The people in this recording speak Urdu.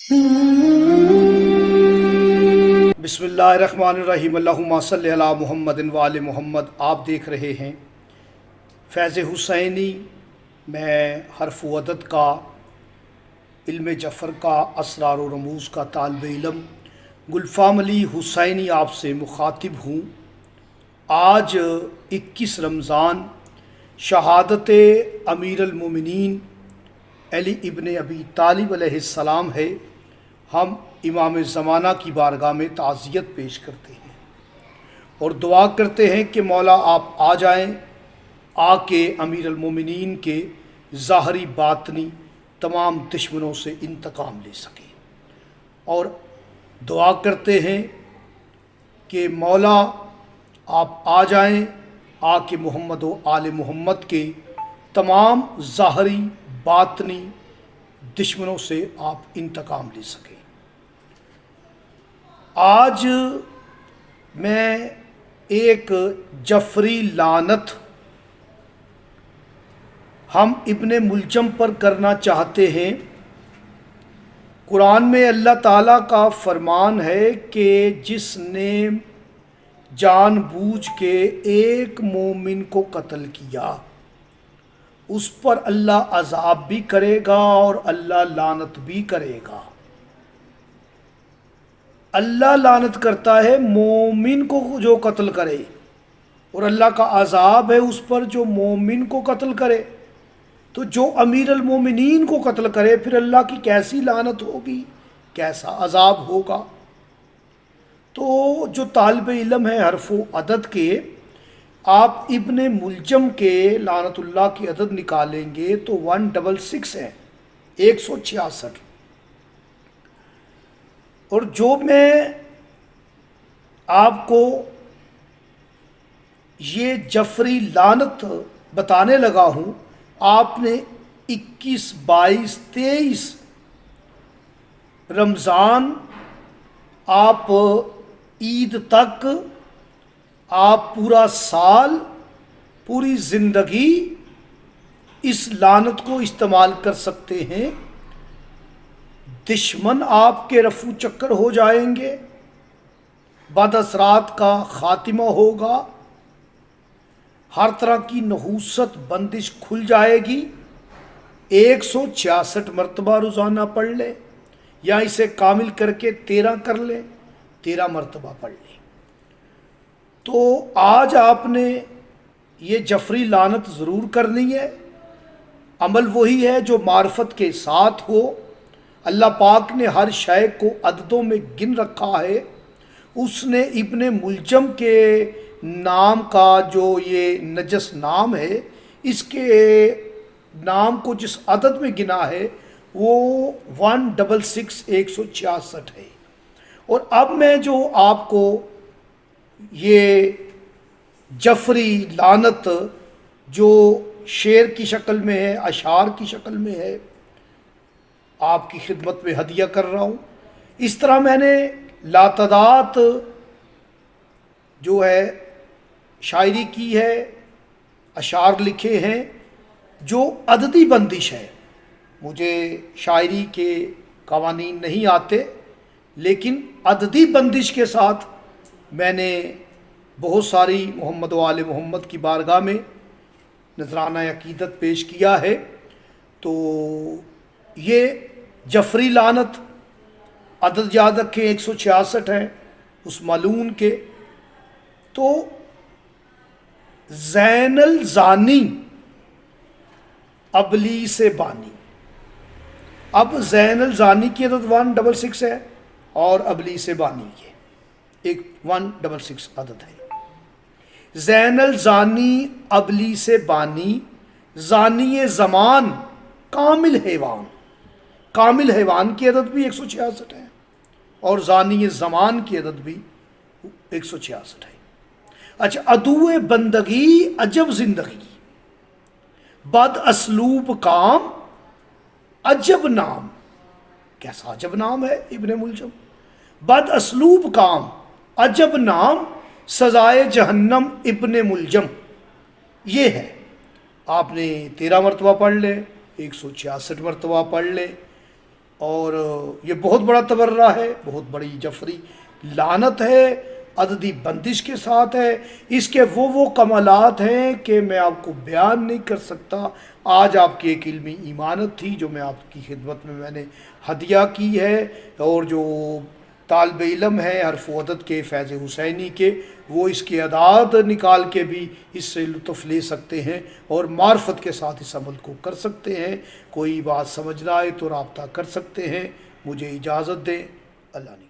بسم اللہ الرحمن الرحیم، اللہم صلی علی محمد وآل محمد۔ آپ دیکھ رہے ہیں فیض حسینی۔ میں حرف و عدد کا، علم جعفر کا، اسرار و رموز کا طالب علم گلفام علی حسینی آپ سے مخاطب ہوں۔ آج 21 رمضان شہادت امیر المومنین علی ابن ابی طالب علیہ السلام ہے۔ ہم امام زمانہ کی بارگاہ میں تعزیت پیش کرتے ہیں اور دعا کرتے ہیں کہ مولا آپ آ جائیں، آ کے امیر المومنین کے ظاہری باطنی تمام دشمنوں سے انتقام لے سکیں، اور دعا کرتے ہیں کہ مولا آپ آ جائیں، آ کے محمد و آل محمد کے تمام ظاہری باطنی دشمنوں سے آپ انتقام لے سکیں۔ آج میں ایک جعفری لعنت ہم ابن ملجم پر کرنا چاہتے ہیں۔ قرآن میں اللہ تعالیٰ کا فرمان ہے کہ جس نے جان بوجھ کے ایک مومن کو قتل کیا اس پر اللہ عذاب بھی کرے گا اور اللہ لعنت بھی کرے گا۔ اللہ لعنت کرتا ہے مومن کو جو قتل کرے، اور اللہ کا عذاب ہے اس پر جو مومن کو قتل کرے۔ تو جو امیر المومنین کو قتل کرے پھر اللہ کی کیسی لعنت ہوگی، کیسا عذاب ہوگا۔ تو جو طالب علم ہے حرف و عدد کے، آپ ابن ملجم کے لعنت اللہ کی عدد نکالیں گے تو 166 ہے، 166۔ اور جو میں آپ کو یہ جعفری لعنت بتانے لگا ہوں، آپ نے 21، 22، 23 رمضان آپ عید تک، آپ پورا سال، پوری زندگی اس لعنت کو استعمال کر سکتے ہیں۔ دشمن آپ کے رفو چکر ہو جائیں گے، بد اثرات کا خاتمہ ہوگا، ہر طرح کی نحوست بندش کھل جائے گی۔ 166 مرتبہ روزانہ پڑھ لیں، یا اسے کامل کر کے 13 کر لیں، 13 مرتبہ پڑھ لیں۔ تو آج آپ نے یہ جعفری لعنت ضرور کرنی ہے۔ عمل وہی ہے جو معرفت کے ساتھ ہو۔ اللہ پاک نے ہر شے کو عددوں میں گن رکھا ہے۔ اس نے ابن ملجم کے نام کا جو یہ نجس نام ہے، اس کے نام کو جس عدد میں گنا ہے وہ 166، 166 ہے۔ اور اب میں جو آپ کو یہ جعفری لعنت جو شعر کی شکل میں ہے، اشعار کی شکل میں ہے، آپ کی خدمت میں ہدیہ کر رہا ہوں۔ اس طرح میں نے لاتعداد جو ہے شاعری کی ہے، اشعار لکھے ہیں جو عددی بندش ہے۔ مجھے شاعری کے قوانین نہیں آتے، لیکن عددی بندش کے ساتھ میں نے بہت ساری محمد و آل محمد کی بارگاہ میں نذرانہ عقیدت پیش کیا ہے۔ تو یہ جعفری لعنت عدد یاد رکھیں 166 ہیں اس ملعون کے۔ تو زین الزانی ابلیس بانی، اب زین الزانی کی عدد 166 ہے اور ابلیس بانی کی ایک 166 عدد ہے۔ زین الزانی ابلیس بانی، زانی زمان کامل حیوان، کامل حیوان کی عدد بھی 166 ہے اور زانی زمان کی عدد بھی 166 ہے۔ اچھا، عدو بندگی عجب زندگی، بد اسلوب کام عجب نام۔ کیسا عجب نام ہے ابن ملجم؟ بد اسلوب کام عجب نام، سزائے جہنم ابن ملجم۔ یہ ہے، آپ نے 13 مرتبہ پڑھ لے، 166 مرتبہ پڑھ لے۔ اور یہ بہت بڑا تبرہ ہے، بہت بڑی جعفری لعنت ہے، عددی بندش کے ساتھ ہے۔ اس کے وہ کمالات ہیں کہ میں آپ کو بیان نہیں کر سکتا۔ آج آپ کی ایک علمی ایمانت تھی جو میں آپ کی خدمت میں نے ہدیہ کی ہے، اور جو طالب علم ہے حرف و عدد کے فیض حسینی کے، وہ اس کی اعداد نکال کے بھی اس سے لطف لے سکتے ہیں اور معرفت کے ساتھ اس عمل کو کر سکتے ہیں۔ کوئی بات سمجھ رہا ہے تو رابطہ کر سکتے ہیں۔ مجھے اجازت دیں، اللہ نے